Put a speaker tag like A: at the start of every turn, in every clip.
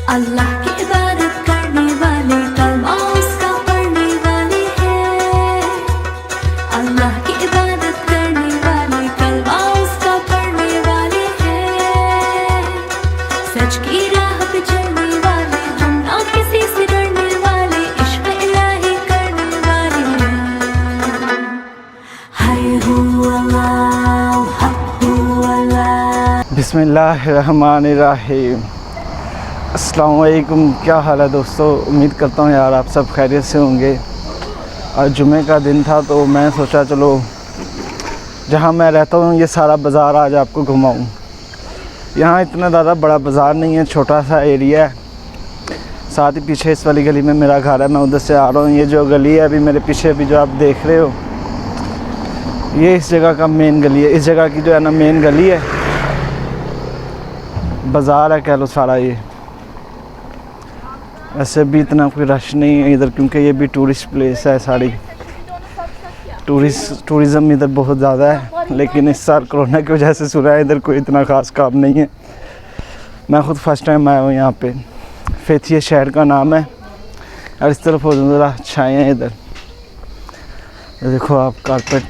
A: अल्लाह की इबादत करने वाले कलमा उसका पढ़ने वाले हैं। अल्लाह की इबादत करने वाले कलमा उसका पढ़ने वाले हैं। सच की राह पे चलने वाले हम ना किसी से डरने वाले इश्क इलाही करने वाले हैं। हाय हू अल्लाह हक हू अल्लाह।
B: बिस्मिल्लाहिर्रहमानिर्रहीम। अस्सलाम वालेकुम। क्या हाल है दोस्तों? उम्मीद करता हूँ यार आप सब खैरियत से होंगे। आज जुमे का दिन था तो मैं सोचा चलो जहाँ मैं रहता हूँ ये सारा बाज़ार आज आपको घुमाऊँ। यहाँ इतना ज़्यादा बड़ा बाज़ार नहीं है, छोटा सा एरिया है। साथ ही पीछे इस वाली गली में मेरा घर है, मैं उधर से आ रहा हूँ। ये जो गली है अभी मेरे पीछे अभी जो आप देख रहे हो ये इस जगह का मेन गली है। इस जगह की जो है ना मेन गली है, बाज़ार है कह लो सारा। ये ऐसे भी इतना कोई रश नहीं है इधर क्योंकि ये भी टूरिस्ट प्लेस है सारी। टूरिज़म इधर बहुत ज़्यादा है, लेकिन इस साल कोरोना की वजह से सुना है इधर कोई इतना ख़ास काम नहीं है। मैं ख़ुद फर्स्ट टाइम आया हूँ यहाँ पे। फेथिया शहर का नाम है और इस तरफ हो ज़रा छाए हैं इधर। देखो आप कारपेट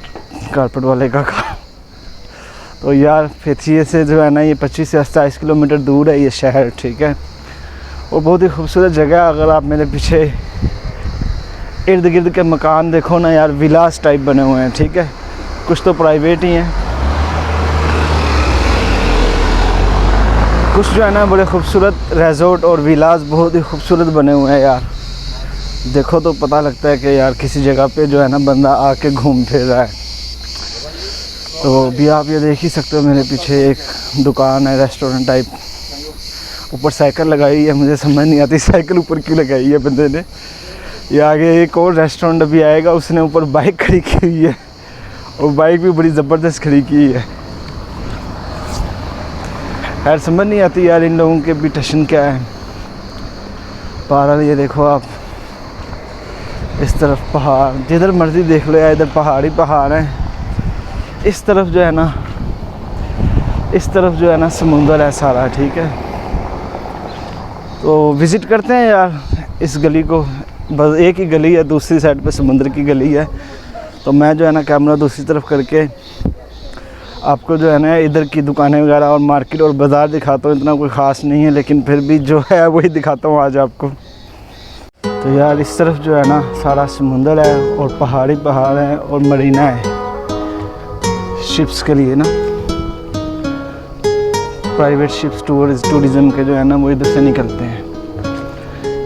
B: वाले का काम। तो यार फेथिया से जो है ना ये 25 से 27 किलोमीटर दूर है ये शहर, ठीक है। और बहुत ही खूबसूरत जगह है। अगर आप मेरे पीछे इर्द गिर्द के मकान देखो ना यार, विलास टाइप बने हुए हैं, ठीक है। कुछ तो प्राइवेट ही हैं, कुछ जो है ना बड़े खूबसूरत रिजॉर्ट और विलास बहुत ही खूबसूरत बने हुए हैं यार। देखो तो पता लगता है कि यार किसी जगह पे जो है ना बंदा आके घूम फिर रहा है। तो भी आप ये देख ही सकते हो मेरे पीछे एक दुकान है रेस्टोरेंट टाइप। ऊपर साइकिल लगाई है, मुझे समझ नहीं आती साइकिल ऊपर क्यों लगाई है बंदे ने। ये आगे एक और रेस्टोरेंट भी आएगा, उसने ऊपर बाइक खड़ी की हुई है और बाइक भी बड़ी ज़बरदस्त खड़ी की है यार। समझ नहीं आती यार इन लोगों के भी टशन क्या है। बहरहाल ये देखो आप इस तरफ पहाड़, जिधर मर्ज़ी देख लो यार इधर पहाड़ ही पहाड़ हैं। इस तरफ जो है ना समुंदर है सारा, ठीक है। तो विज़िट करते हैं यार इस गली को। बस एक ही गली है, दूसरी साइड पे समुंदर की गली है। तो मैं जो है ना कैमरा दूसरी तरफ करके आपको जो है ना इधर की दुकानें वगैरह और मार्केट और बाज़ार दिखाता हूँ। इतना कोई ख़ास नहीं है लेकिन फिर भी जो है वही दिखाता हूँ आज आपको। तो यार इस तरफ जो है ना सारा समुंदर है और पहाड़ी पहाड़ है और मरीना है शिप्स के लिए ना। प्राइवेट शिप्स टूरिज़म के जो है ना वो इधर से निकलते हैं।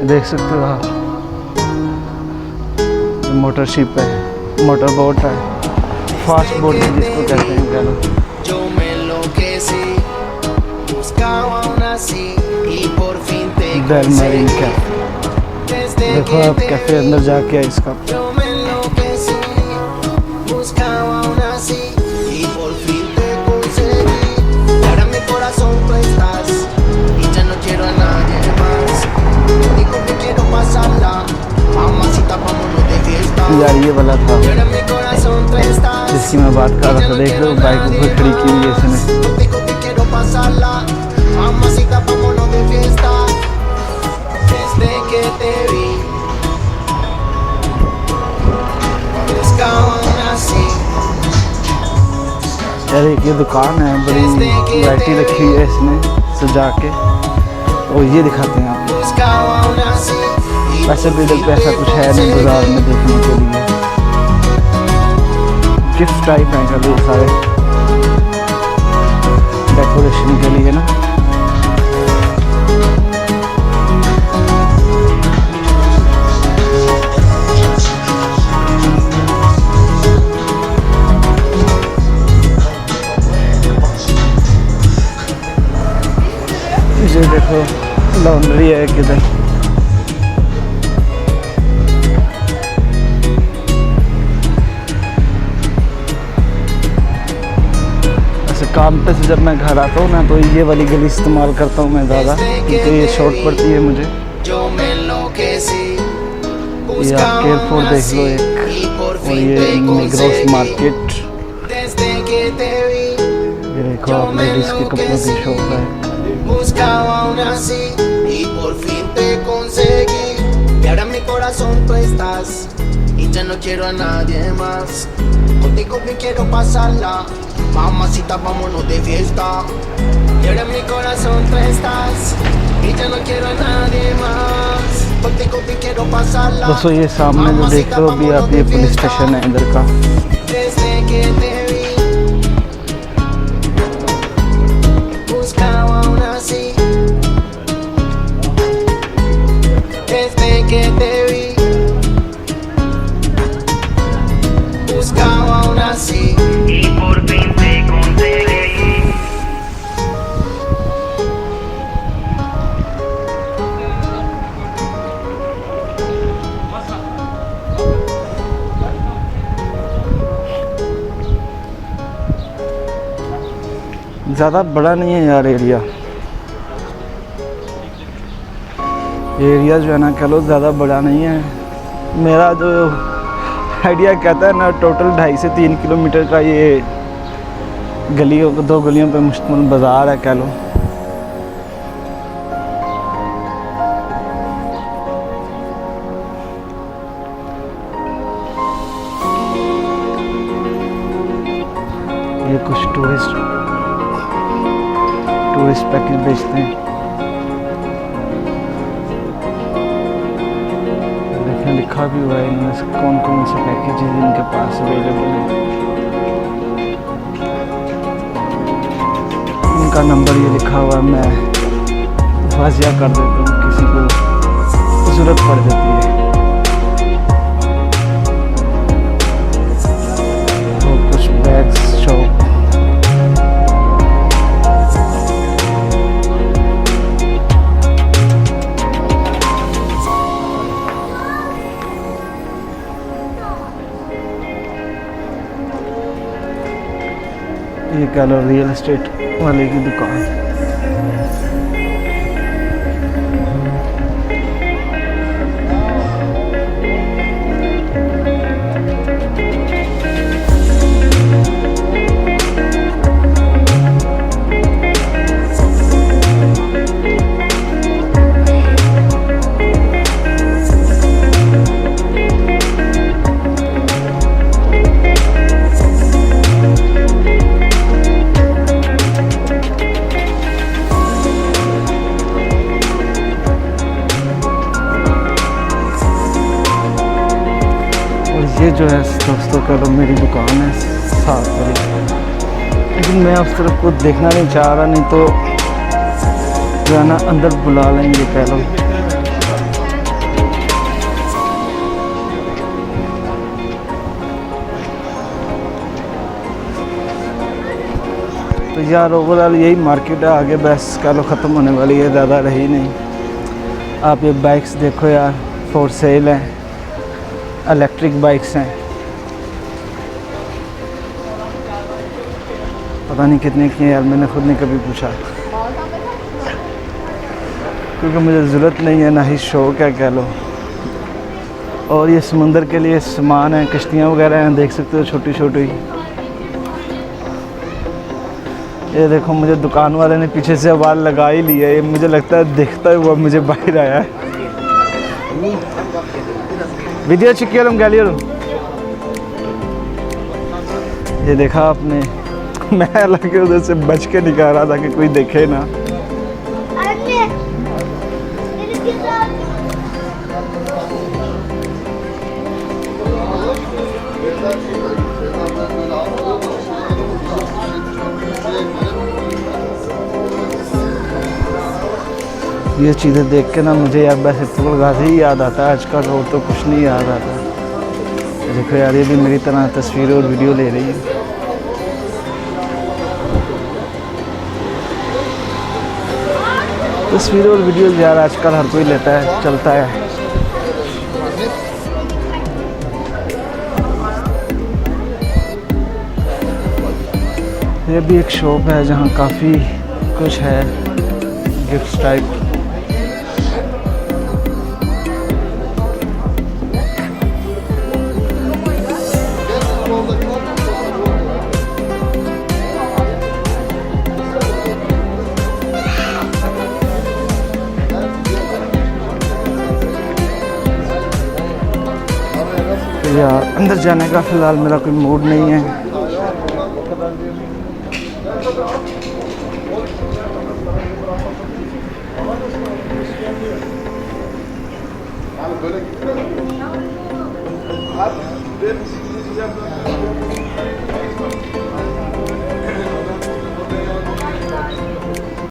B: देख सकते हो आप, मोटर शिप है, मोटर बोट है, फास्ट बोट जिसको कहते हैं कह लो। डेल मरीन कैफे देखो आप, कैफे अंदर जाके है इसका। यार ये वाला था जिसकी मैं बात कर रहा था। देख लो बाइक ऊपर खड़ी की हुई है इसने। यार एक ये दुकान है, बड़ी वैरायटी रखी हुई है इसने सजा के। और ये दिखाते हैं आपको। वैसे भी इधर पे ऐसा कुछ है नहीं बाज़ार में देखने के लिए। गिफ्ट टाइप हैं कभी सारे डेकोरेशन के लिए ना। ये देखो लॉन्ड्री है किधर। काम पे से जब मैं घर आता हूँ ना तो ये वाली गली इस्तेमाल करता हूँ मैं ज़्यादा, क्योंकि ये शॉर्ट पड़ती है मुझे। ये आप केयरफोर्ट देख लो एक, और ये नेग्रोस मार्केट। ये देखो आप लेडीज़ के कपड़ों की शॉप है।
C: por fin te conseguí. Y ahora en mi corazón tú estás. Y ya no quiero a nadie más. Contigo bien quiero pasarla. Mamacita, vámonos de fiesta. Y ahora en mi corazón tú estás. Y ya no quiero a nadie más. Contigo bien quiero pasarla.
B: दोस्तों ये सामने जो देख रहे हो अभी आप ये पुलिस स्टेशन है इधर का।
C: Desde que te vi, buscaba aún así. Desde que te vi, buscaba aún así. Y por fin te conseguí.
B: ज़्यादा बड़ा नहीं है यार एरिया जो है ना कह लो ज़्यादा बड़ा नहीं है। मेरा जो आइडिया कहता है ना टोटल 2.5 से 3 किलोमीटर का ये गलियों 2 गलियों पे मुश्तमिल बाज़ार है कह लो। ये कुछ टूरिस्ट पैकेज बेचते हैं। देखें लिखा भी हुआ है इनमें से कौन कौन से पैकेज हैं इनके पास अवेलेबल है। इनका नंबर ये लिखा हुआ है, मैं वाजिया कर देता हूँ किसी को ज़रूरत पड़ जाती है। तो कुछ बैग्स शॉप ये कह लो रियल एस्टेट वाले की दुकान। ये जो है दोस्तों कह लो मेरी दुकान है साथ वाली, लेकिन मैं उस तरफ को देखना नहीं चाह रहा, नहीं तो जो है ना अंदर बुला लेंगे कह लो। तो यार ओवरऑल यही मार्केट है, आगे बस कह लो ख़त्म होने वाली है, ज़्यादा रही नहीं। आप ये बाइक्स देखो यार फॉर सेल है, इलेक्ट्रिक बाइक्स हैं, पता नहीं कितने की हैं यार, मैंने खुद नहीं कभी पूछा क्योंकि मुझे ज़रूरत नहीं है, ना ही शौक़ है कह लो। और ये समुंदर के लिए सामान है, कश्तियाँ वगैरह हैं, देख सकते हो छोटी छोटी। ये देखो मुझे दुकान वाले ने पीछे से आवाज़ लगा ही ली है, ये मुझे लगता है देखता हुआ मुझे बाहर आया है। वीडियो चिकियलम गलियलम ये देखा आपने, मैं लगे उधर से बच के निकाल रहा था कि कोई देखे ना। ये चीज़ें देख के ना मुझे यार बस इर्तुगरुल गाज़ी ही याद आता है, आजकल और तो कुछ नहीं याद आता। देखो यार ये भी मेरी तरह तस्वीरें और वीडियो ले रही है। तस्वीरें और वीडियो यार आजकल हर कोई लेता है, चलता है। ये भी एक शॉप है जहाँ काफ़ी कुछ है गिफ्ट टाइप। यार अंदर जाने का फ़िलहाल मेरा कोई मूड नहीं है।